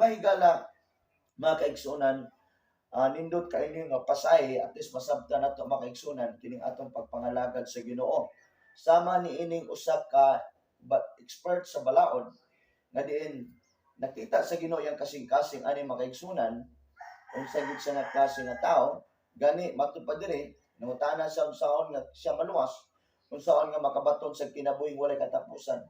mga higala, mga kaigsunan, nindot kaini nga pasay at least masabtan nato mga kaigsunan kining atong pagpangalagad sa Ginoo. Sama ni ining usa ka expert sa balaod nga diin nakita sa Ginoo yang kasing-kasing ani mga kaigsunan unsa gid siya nga klase nga tao gani matud pa diri nangutana sa unsaon nga siya maluwas unsaon nga makabaton sa kinabuhing walay katapusan.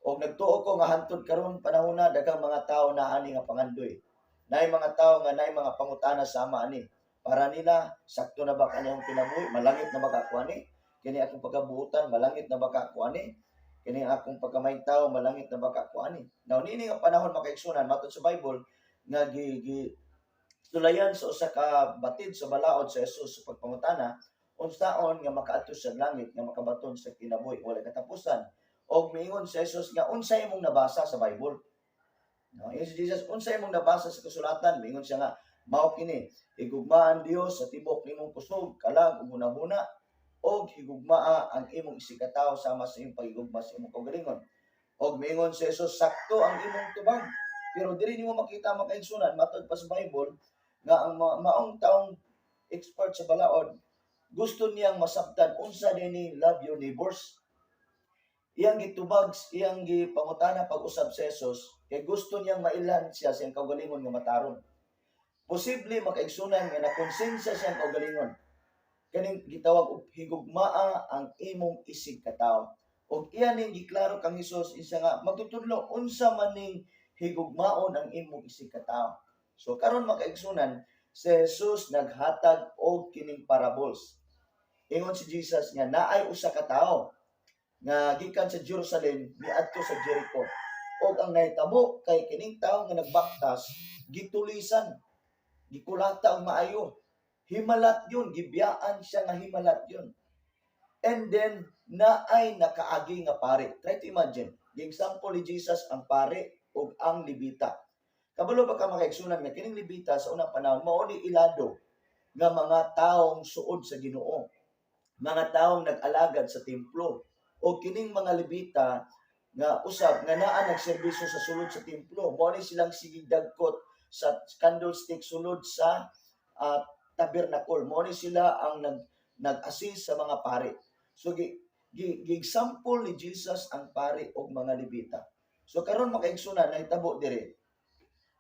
Og nagtuo ko nga hantod karon panahon na daghang mga tao na ani nga pangandoy. Naay mga tao nga naay mga pangutana sama ani. Para nila sakto na ba kaniyang kinabuhi, malangit na ba ako ani? Kini akong pagkabuutan, malangit na ba ako ani? Kini akong pagkamay tao, malangit na ba ako ani? Now nini nga panahon makaigsunan matud sa Bible nga sulayan sa usa ka batid sa balaod sa Hesus sa pagpangutana unsaon nga makaadto sa langit nga makabaton sa kinabuhi walay katapusan. Og miingon si Jesus nga unsay imong nabasa sa Bible. No, si Jesus unsay imong nabasa sa kasulatan, miingon siya nga mao kini, higugmaan Dios sa tibok nimong kusog, kalag ug hunahuna, og higugmaa ang imong isikataw sama sa imong pagigugma sa imong kaugalingon. Og miingon si Jesus sakto ang imong tubag. Pero dili nimo makita makaigsunan matud pa sa Bible nga ang maong taong expert sa balaod gusto niyang masabtan unsa dinhi love your neighbors. Iyang gitubag, iyang gipangutana pag-usab sa Jesus, kay gusto niyang mailan siya sa iyang kaugalingon nga mataron. Posible makaigsunan nga nakonsensya siya ang kaugalingon. Kaning gitawag og higugmaa ang imong isig katawo. Og iyan ning giklaro kang Jesus isa nga magtutudlo unsa man ning higugmaon ang imong isig katawo. So karon makaigsunan si Jesus naghatag og kining parables. Ingon si Jesus nga naay usa ka tawo nga gikan sa Jerusalem miadto sa Jericho. Og ang nahitabo kay kining tawo nga nagbaktas gitulisan, gikulata ang maayo. Himalat yun, gibiyaan siya nga himalat yun. And then naay nakaagi nga pare. Try to imagine, gi-example ni Jesus ang pare ug ang Levita. Kabalo ba ka makaigsunan nga kining Levita sa unang panahon mao ni ilado nga mga taong suod sa Ginoo, mga taong nag-alagad sa templo. O kining mga Levita nga usab nga naa nagserbisyo sa sulod sa templo, mao ni silang sigigdagkot sa candlestick sulod sa tabernacle. Mao ni sila ang nag-assist sa mga pare. So gi-example ni Jesus ang pare og mga Levita. So karon makaigsunan nahitabo dire.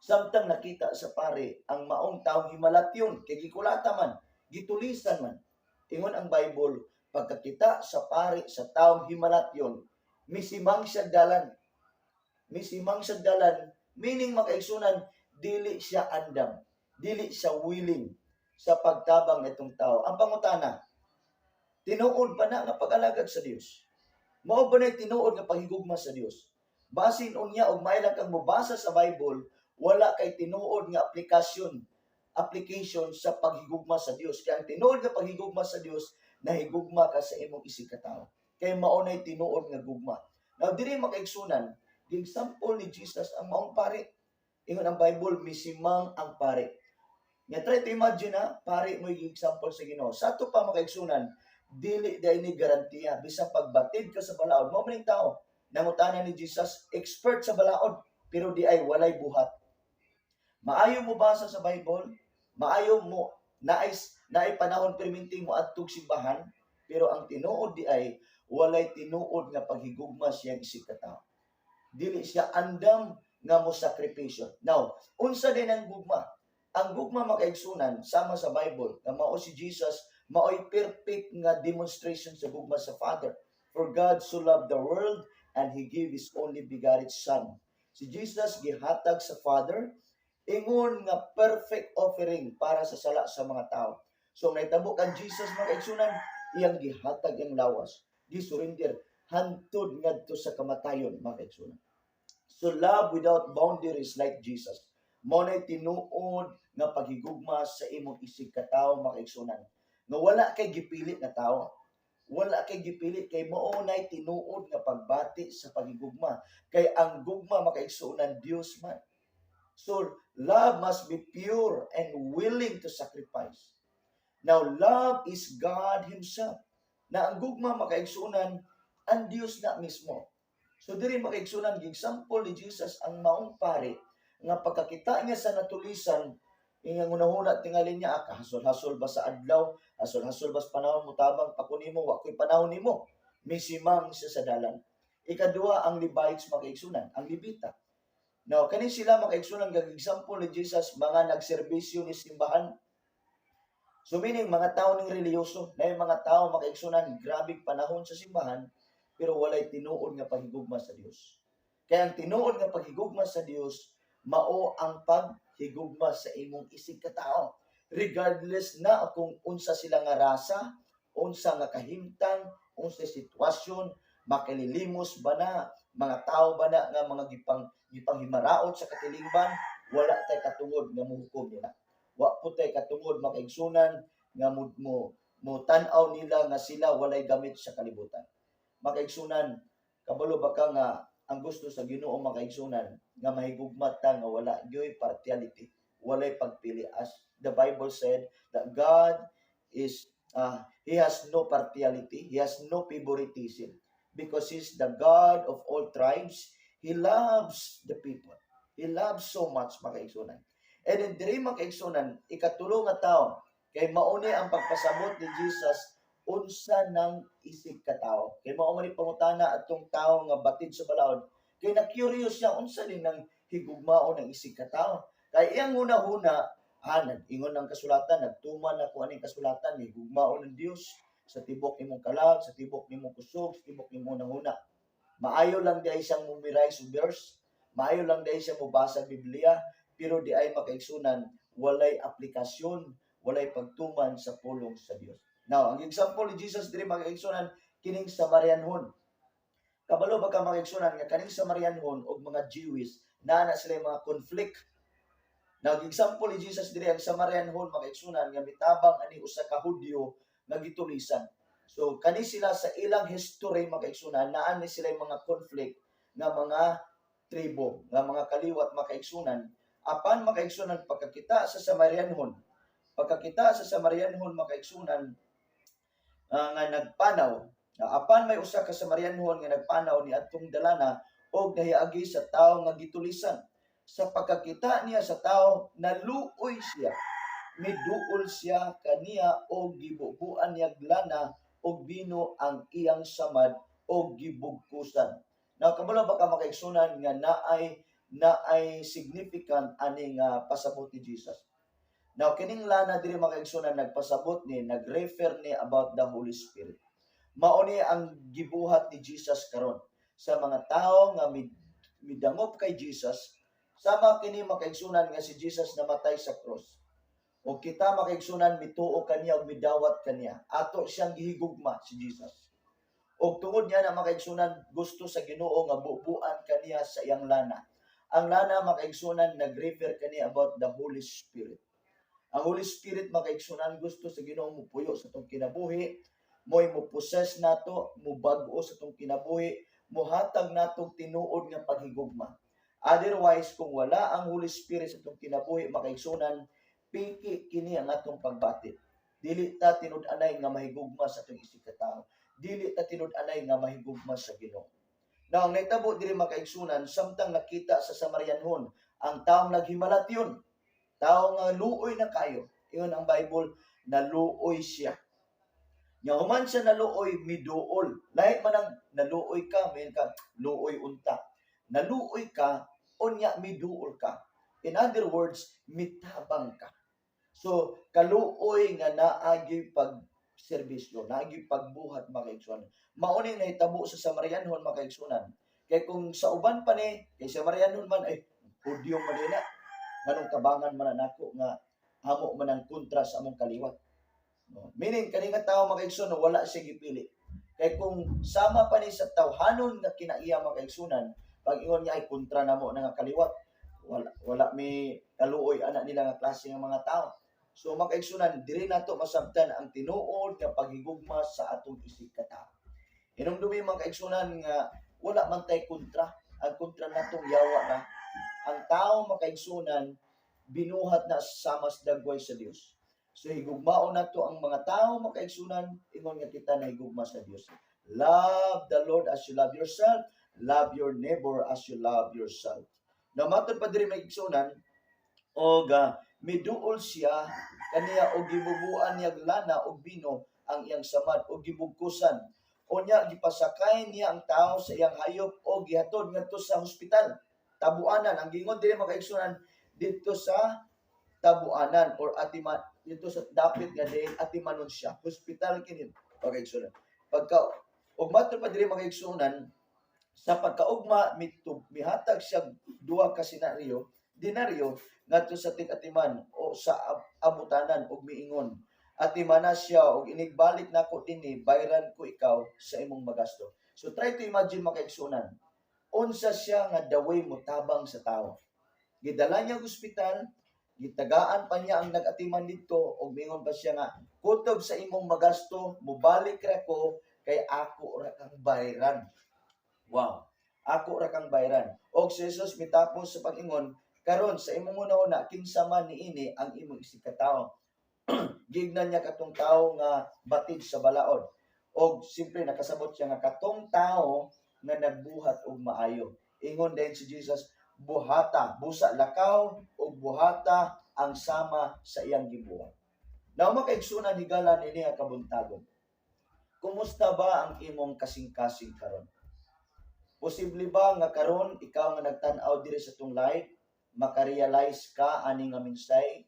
Samtang nakita sa pare ang maong taong himalat yun, kay gikulata man, gitulisan man. Ingon ang Bible, pagkakita sa pare sa taong himalat yon, misimang siya dalan. Misimang siya dalan, meaning makaigsunan, dili siya andam, dili siya willing sa pagtabang nitong tao. Ang pangutana, tinuod ba na nga pag-alagad sa Dios? Mao ba na tinuod nga paghigugma sa Dios? Basin unya og mailang kang mobasa sa Bible, wala kay tinuod nga application sa paghigugma sa Dios. Kaya ang tinuod nga paghigugma sa Dios, nahigugma ka sa imong isig katawo. Kay maunay tinuod nga gugma. Now diri makaigsunan, the example ni Jesus ang maong pare. Ingon ang Bible, misimang ang pare. Nga try to imagine pare mo yung example sa Ginoo. Sa ato pa makaigsunan, dili dai ni garantiya bisan pagbatid ka sa balaod, mao maning tao. Nangutana ni Jesus, expert sa balaod, pero di ay walay buhat. Maayo mo basa sa Bible, maayo mo naay panahon perminting mo adtog simbahan, pero ang tinuod di ay walay tinuod nga paghigugma siya isig katawo. Dili siya andam nga mo sakripisyo. Now, unsa din ang gugma? Ang gugma makaigsunan sama sa Bible, nga mao si Jesus, mao'y perfect nga demonstration sa gugma sa Father. For God so loved the world and He gave His only begotten Son. Si Jesus gihatag sa Father, ingon nga perfect offering para sa sala sa mga tao. So nahitabo kan Jesus makaigsunan, iyang gihatag ang lawas, gisurrender hantud ngadto sa kamatayon makaigsunan. So love without boundaries like Jesus. Mao nay tinuod nga paghigugma sa imong isig katawo makaigsunan. Nga wala kay gipilit na tawo. Wala kay gipilit kay mao nay tinuod nga pagbati sa paghigugma. Kay ang gugma makaigsunan Dios man. So love must be pure and willing to sacrifice. Now love is God Himself. Na ang gugma makaigsunan ang Dios na mismo. So diri makaigsunan example ni Jesus ang maong pare nga pagkakita niya sa natulisan, iyang unahuna tingali niya, hasol-hasol ba sa adlaw, hasol-hasol ba sa panahon mo, tabang pakuni mo, wako'y panahon nimo, misimang siya sa dalan. Ikaduha, ang Levites makaigsunan, ang Levita. Now, kani sila makaigsunan, gag example ni Jesus, mga nagserbisyo ni simbahan. So meaning, mga tao ng reliyoso, na yung mga tao makaigsunan, grabing panahon sa simbahan, pero walay tinuod nga paghigugma sa Dios. Kaya ang tinuod nga paghigugma sa Dios, mao ang paghigugma sa imong isig katao. Regardless na kung unsa sila nga rasa, unsa nga kahimtang, unsa sitwasyon, makililimos ba na, mga tao ba na nga mga gipanghimaraot sa katilingban, wala tay katungod nga muhukom nila. Wa po tay katungod makaigsunan nga mo tan-aw nila nga sila walay gamit sa kalibutan. Makaigsunan, kabalo ba ka nga ang gusto sa Ginoo makaigsunan nga mahigugmat ta nga wala gyoy partiality, walay pagpili, as the Bible said that God is He has no partiality, He has no favoritism, because He's the God of all tribes. He loves the people. He loves so much, makaigsunan. And in diri makaigsunan, ikatulo nga tawo kay mauni ang pagpasabot ni Jesus unsa nang isig ka tawo. Kay mao man ni pangutana atong tawo nga batid sa balaod, kay na curious siya unsa ni nang higugmao ng isig ka tawo. Kay iyang una-una, nag-ingon ang kasulatan, nagtuman ako aning kasulatan, higugmao ng Dios sa tibok nimong kalag, sa tibok nimong kusog, sa tibok nimong nahuna. Maayo lang di ay siyang memorize verse, maayo lang di ay siyang mubasa Biblia, pero di ay makaigsunan, walay aplikasyon, walay pagtuman sa pulong sa Dios. Now, ang example ni Jesus diri makaigsunan kining Samarianhon. Kabalo ba ka makaigsunan nga kaning Samarianhon og mga Jewish na sila mga conflict. Nag-example ni Jesus diri ang Samarianhon makaigsunan nga mitabang ani usa ka Hudyo nga gitulisan. So kani sila sa ilang history makaigsunan naa ni sila mga conflict nga mga tribo, nga mga kaliwat makaigsunan. Apan makaigsunan pagkakita sa Samarianhon. Pagkakita sa Samarianhon makaigsunan nga nagpanaw. Apan may usa ka Samarianhon nga nagpanaw ni adtong dalana og nahiagi sa tawo nga gitulisan. Sa pagkakita niya sa tao, naluoy siya. Miduol siya kaniya o gibubuan niya glana o bino ang iyang samad o gibugkusan. Now, kabalo ba ka makaigsunan nga naay significant aning pasabot ni Jesus. Now, kining lana diri makaigsunan nagpasabot ni, nagrefer ni about the Holy Spirit. Mao ni ang gibuhat ni Jesus karon sa mga tao nga midangop kay Jesus. Sama kini makaigsunan nga si Jesus namatay sa cross. O kita makaigsunan mituo kaniya o midawat kaniya. Ato siyang gihigugma si Jesus. O tungod niya na makaigsunan gusto sa Ginoo nga bubuan kaniya sa iyang lana. Ang lana makaigsunan nag-refer kaniya about the Holy Spirit. Ang Holy Spirit makaigsunan gusto sa Ginoo mupuyo sa tong kinabuhi, mo'y mo-possess nato, mubag-o sa tong kinabuhi, muhatag natong tinuod nga paghigugma. Otherwise, kung wala ang Holy Spirit sa itong kinabuhi, makaigsunan, piki kini ang atong pagbatid. Dili ta tinud-anay nga mahigugma sa itong isig katao. Dili ta tinud-anay nga mahigugma sa Ginoo. Now, ang naitabo diri makaigsunan, samtang nakita sa Samarianhon, ang taong naghimalatyon, taong nga luoy na kayo. Iyon ang Bible, naluoy siya. Nya human siya naluoy, miduol. Lahi man ang naluoy ka, may ka, luoy unta. Naluoy ka, unya miduol ka. In other words, mitabang ka. So, kaluoy nga naagi pagserbisyo, naagi pagbuhat makaigsunan. Mauning nahitabo sa Samarianhon makaigsunan. Kay kung sa uban pa ni, kay Samarianhon man, Hudyo man nila, ganong tabangan man nako nga hamo man ang kontra sa among kaliwat. No? Meaning, kaninga tao makaigsunan, wala siya gipili. Kay kung sama pa ni sa tawhanon nga kinaiya makaigsunan, pag ingon niya ay kontra na mo na nga kaliwat, wala may kaluoy anak nila nga klase ng mga tao. So makaigsunan, diri nato masabtan ang tinuod nga paghigugma sa atong isig katao. Hinumdumi makaigsunan nga wala man tay kontra, ang kontra natong yawa na. Ang tao makaigsunan binuhat na sama sa dagway sa Dios. So higugmao nato ang mga tao makaigsunan, ingon nga kita na higugma sa Dios. Love the Lord as you love yourself. Love your neighbor as you love yourself. Namatod pa diri may igsunan, og miduol siya kaniya og gibubuan niya lana og bino ang iyang samad og gibugkusan. Unya gipasakay niya ang tawo sa iyang hayop og gihatod ngadto sa hospital. Tabuanan ang gingon diri mga kaigsunan dito sa tabuanan or atiman dito sa dapit nga diin atimanon siya. Hospital kini mga kaigsunan. Pagka ug matod pa diri mga kaigsunan sa pagkaugma mihatag siya duha ka dinaryo ngadto sa tig-atiman o sa abutanan og miingon, atimana siya og inigbalik nako dinhi bayran ko ikaw sa imong magasto. So try to imagine mga kaigsunan, unsa siya nga daway motabang sa tawo. Gidala niya sa ospital, gitagaan pa niya ang nag-atiman dito og mingon pa siya nga kutob sa imong magasto mobalik ra ko kay ako ra kang bayran. Wow. Ako ra kang bayran. Og si Jesus mitapos sa pag-ingon, karon sa imong una-una kinsa man niini ang imong isikatawo. Gignan niya katong tawo nga batid sa balaod. Og simple nakasabot siya nga katong tawo nga nagbuhat og maayo. Ingon din si Jesus, buhata, busa lakaw og buhata ang sama sa iyang gibuhat. Now makaigsunan higala nini nga kabuntagon. Kumusta ba ang imong kasing-kasing karon? Posible ba nga karon ikaw nga nagtan-aw diri sa tong live, makarealize ka ani nga minsay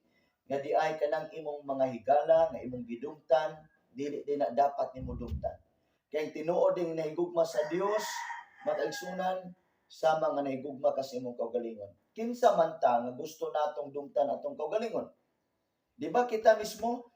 nga di ay kanang imong mga higala nga imong gidumtan dili din na dapat nimo dumtan. Kay tinuod ding nahigugma sa Dios, makaigsunan sa mga nahigugma ka sa imong kaugalingon. Kinsa man ta nga gusto natong dumtan atong kaugalingon? Di ba kita mismo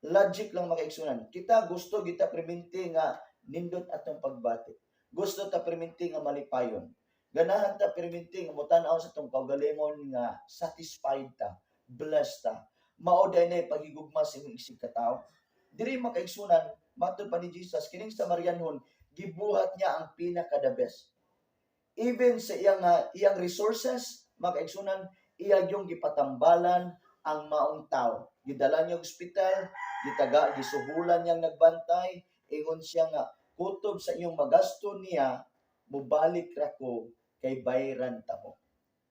logic lang makaigsunan. Kita gusto kita preminti nga nindot atong pagbati. Gusto ta perminti nga malipayon. Ganahan ta perminti nga mutanaw sa tong kaugalingon nga satisfied ta, blessed ta. Mao dinay paghigugma sa imong isig ka tawo. Diri makaigsunan, matud pa ni Jesus kining Samarianhon, gibuhat niya ang pinaka the best. Even sa iyang resources, makaigsunan, iya yung gipatambalan ang maong tawo. Gidala niya ospital, gisuhulan niyang nagbantay, ingon siya nga kutob sa iyong magasto niya, mubalik ra ko kay bayran ta mo.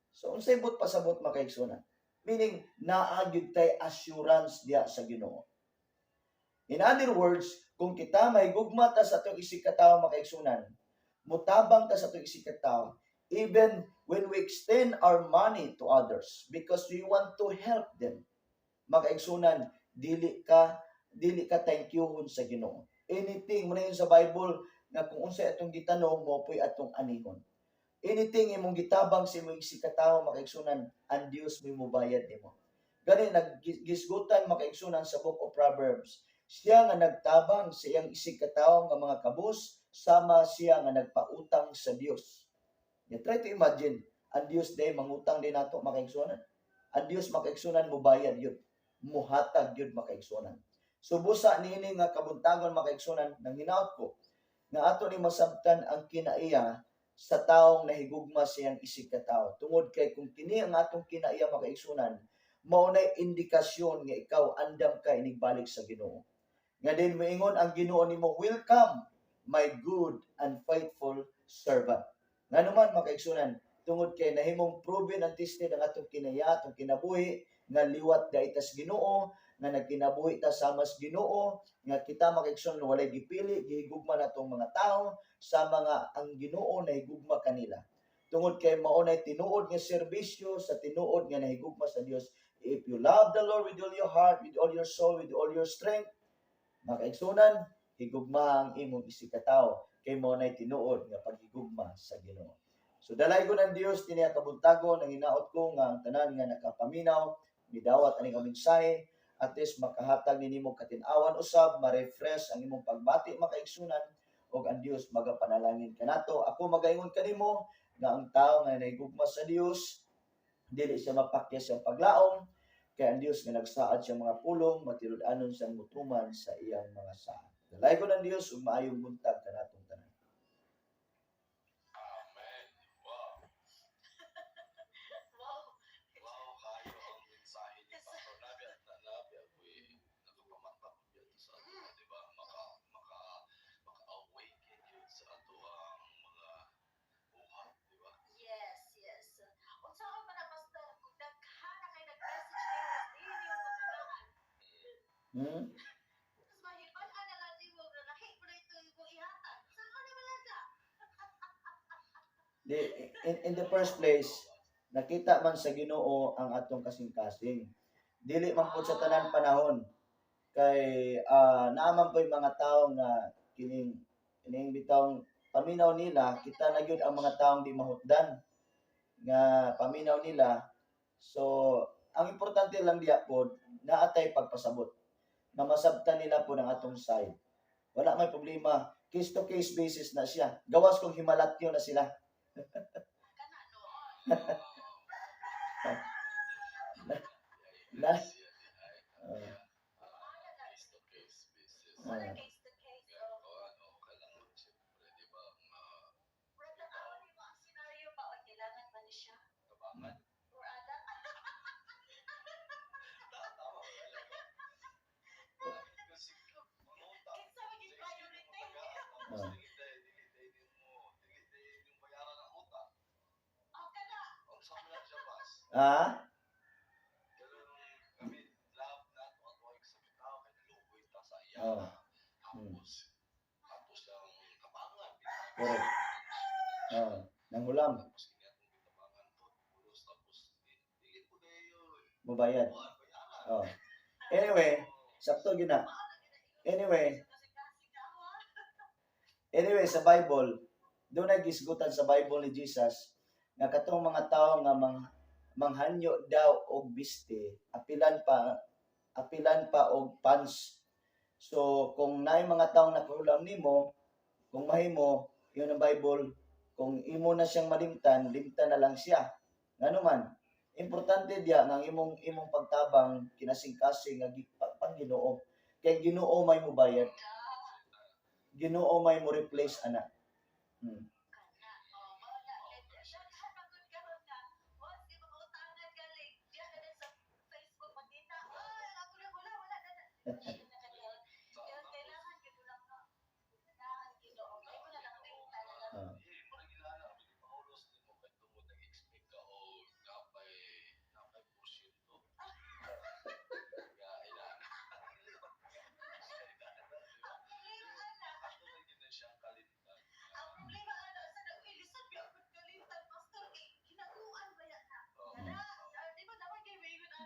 So unsay but pasabot makaigsunan? Meaning naagid tay assurance diya sa Ginoo. In other words, kung kita may gugma ta sa atong isig ka tawo makaigsunan, mutabang ta sa atong isig ka tawo, even when we extend our money to others because we want to help them, makaigsunan, dili ka thank youhon sa Ginoo. Anything mo na yun sa Bible nga kung unsay atong gitanong mo puy atong anihon. Anything imong gitabang sa imong isikatawo makaigsunan, ang Dios may mubayad nimo. Gani naggisgutan makaigsunan sa Book of Proverbs. Siya nga nagtabang sa iyang isikatawo nga mga kabus, sama siya nga nagpautang sa Dios. You try to imagine, ang Dios day mangutang din nato makaigsunan. Ang Dios makaigsunan mubayad yun. Muhatag yun makaigsunan. So busa niini nga kabuntagon makaigsunan nang hinaut ko nga ato ni masabtan ang kinaiya sa taong nahigugma siyang isig ka tao. Tungod kay kung kini ang atong kinaiya makaigsunan, mao nay indikasyon nga ikaw andam ka inigbalik sa Ginoo. Nga din moingon ang Ginoo nimo, welcome my good and faithful servant. Nga naman makaigsunan, tungod kay nahimong proven ang tested ang atong kinaiya, atong kinabuhi nga liwat daitas Ginoo, nga nagkinabuhi ta sama sa Ginoo, nga kita makaigsunan walay gipili gihigugma natong mga tao sa mga ang Ginoo nahigugma kanila. Tungod kay mao nay tinuod nga serbisyo sa tinuod nga nahigugma sa Dios. If you love the Lord with all your heart, with all your soul, with all your strength, makaigsunan, higugma ang imong isig ka tawo kay mao nay tinuod nga paghigugma sa Ginoo. So dalay ko ng Dios kini kabuntagon nang hinaot ko nga ang tanan nga nakapaminaw midawat ani ka mensahe, at least makahatag ninimo katin-awan usab, ma-refresh ang imong pagbati makaigsunan, og ang Dios magapanalangin kanato. Ako magaingon kanimo nga ang tawo nga nahigugma sa Dios dili siya mapakya sa paglaom, kay ang Dios nga nagsaad siya mga pulong matilud-anon sa mutuman sa iyang mga saad. Dalay ko ng Dios ug maayong buntag kanatong tanan. Hmm? Di, in the first place, nakita man sa Ginoo ang atong kasing-kasing. Dili man po sa tanan panahon kay naaman po yung mga tao nga kining bitawng paminaw nila, kita na gyud ang mga taong di mahutdan nga paminaw nila. So ang importante lang diya po naatay pagpasabot na masabtan nila po ng atong side. Wala may problema, case to case basis na siya, gawas kung himalatyo na sila. na, ah, oh, hmm. Correct. Oh, nangulam. Mabayad. Oh. Anyway, sakto yun na. Anyway, sa Bible, doon ay gisgutan sa Bible ni Jesus nga katong mga tao nga manghanyo daw og biste, apilan pa og pans. So kung naay mga taong nakahulam nimo, kung mahimo, yun ang Bible, kung imo na siyang malimtan, limtan na lang siya. Ngano man, importante diya nga imong pagtabang kinasing-kasing nga pag Ginoo. Kay Ginoo may mobayad. Ginoo may mo replace ana. Hmm.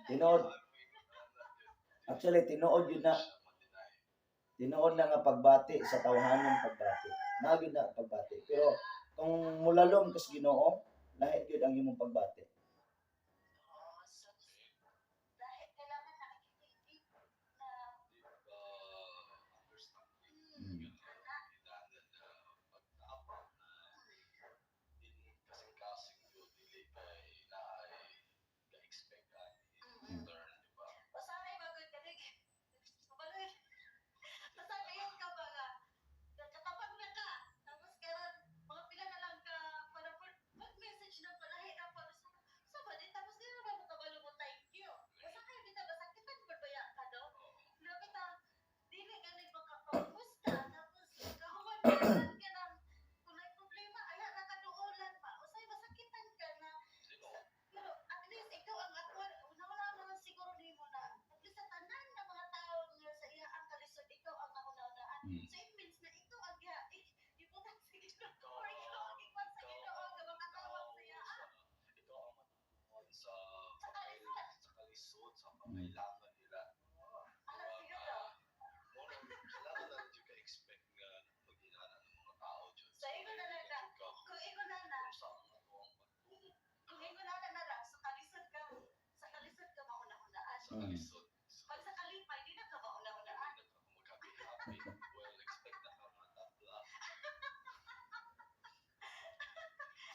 Tinuod. Actually, tinuod yun na. Tinuod na nga pagbati sa tawhanong pagbati. Nagid na pagbati. Pero kung mulalom kas Ginoo, lahi gyud ang imong pagbati.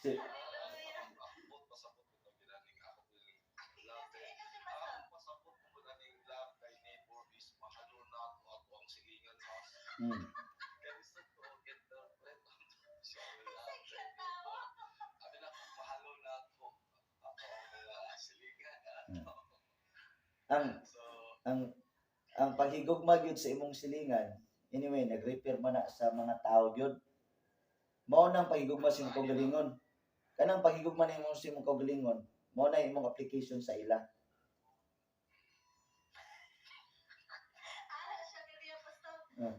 Si, hmm. Ang ang ang paghigugma gyud sa imong silingan, anyway, nag-repair man na sa mga tao gyud. Mao nang paghigugma sa imong kaugalingon. Kanang paghigugma nimo sa imong kaugalingon, mao na imong application sa ila. Ah,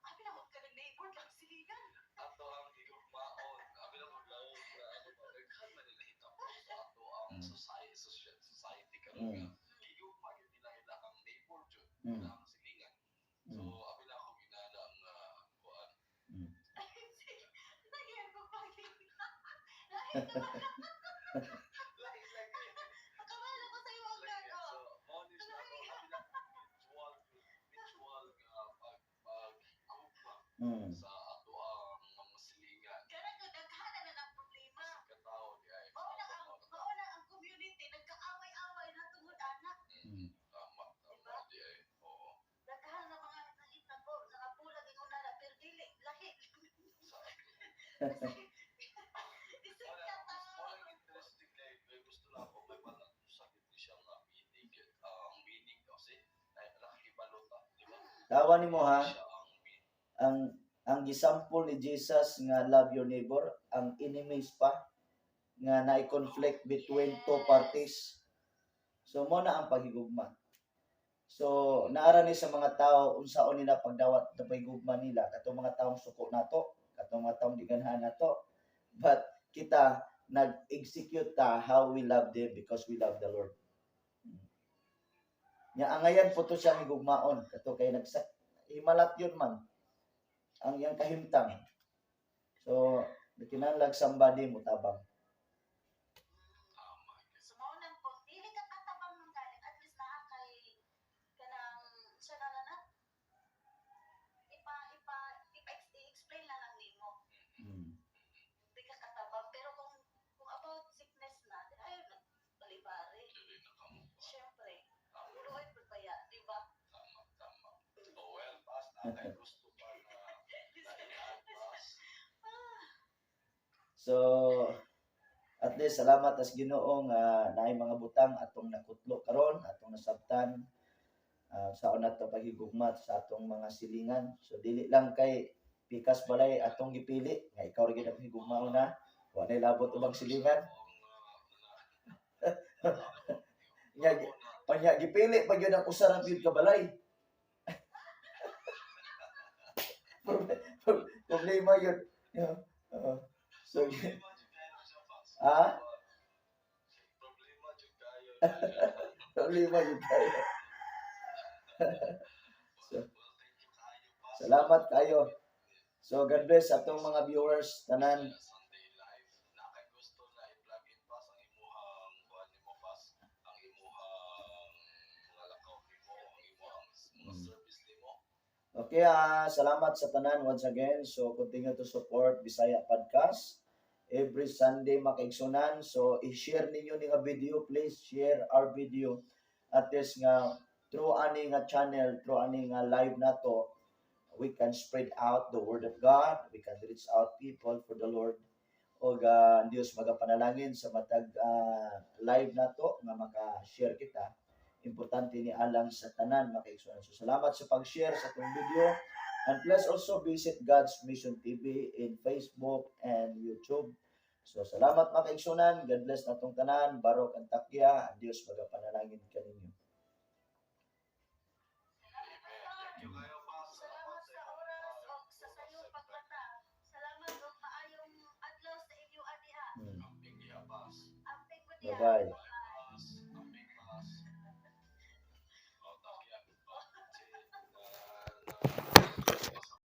Abi na ka ng neighbor lang silingan. Ato ang higugmaon. Abi na maglaog na ano ba daghan man nila hitabo sa ato ang mm, society karon nga. mm, Higugma gyud nila ila ang neighbor jud. mm, Ila ang silingan. So mm, abi na ako ginana ang kuan. mm. Nagyan ko pagi. Lahi lagi. Akala ko sa iyo ang gago. So, honest na ako, abi na mutual nga paghigugma Mm. sa ato ang mga silingan. Kana ko daghanan na ng problema. Sa katawo di ay. Mauna ang community nagkaaway-away na tungod anak. Mm. Tama di ay. Oo. Daghan na mga nakita ko sa kapulag ingon na pero dili lahi. Isip ka ta. Walang interesting kay gusto na ako may balang sakit ni siya nga meaning ang meaning kasi ay nakibalota di ba? Tawa nimo ha, Siya ang meaning. ang gisample ni Jesus nga love your neighbor, ang enemies pa nga na-conflict between two parties. So mo na ang paghigugma. So naara ni sa mga tao unsaon nila pagdawat sa paghigugma nila katong mga taong suko nato, katong mga taong diganhan nato. But kita nag-execute ta how we love them because we love the Lord. Nya angayan po to siya higugmaon kato kay himalat yun man ang iyang kahimtang. So kinahanglan somebody mo tabang. Tama. So mao po dili ka katabang ng galing at least naa kay kanang siya na i-explain lang lang nimo. Hmm. Di ka katabang pero kung about sickness na ayaw na balibari. Siyempre. Luoy po kaya, di ba? Tama. Oh well, pas na kay gusto pa na na-i-advance. So at least salamat as Ginoo nga naay mga butang atong nakutlo karon, atong nasabtan sa nato paghigugma sa atong mga silingan. So dili lang kay pikas balay atong gipili nga ikaw ra gyud ang higugmaon na wa nay labot ubang silingan. Nya panya gipili pa gyud ang usa ra gyud ka balay. Problema yun. So, ah? Problema jud kayo. Problema yun tayo. So, Well, thank you kayo pa. salamat kayo. So, God bless atong mga viewers, tanan. Sunday live, na kay gusto na i-plug in pas ang imuhang kuan nimo pas, ang imuhang mga lakaw nimo, ang imuhang mga service nimo. Okay, salamat sa tanan once again. So, continue to support Bisaya Podcast. Every Sunday makaigsunan. So, i-share ninyo ni nga video. Please share our video. At least nga, through ani nga channel, through ani nga live na to, we can spread out the word of God. We can reach out people for the Lord. O Diyos magapanalangin sa matag live na to nga maka-share kita. Importante ni alang sa tanan makaigsunan. So salamat sa pag-share sa itong video. And please also visit God's Mission TV in Facebook and YouTube. So salamat makaigsunan. God bless na itong tanan. Barok ang takya. Diyos magapanalangin kaninyo. Thank you kayo pa. Salamat sa oras o sa sayong pagbata. Salamat og maayong adlaw sa inyo adiha. Amping gihabas. Amping mo diha. Bye-bye. Amping pas. Oh, takya.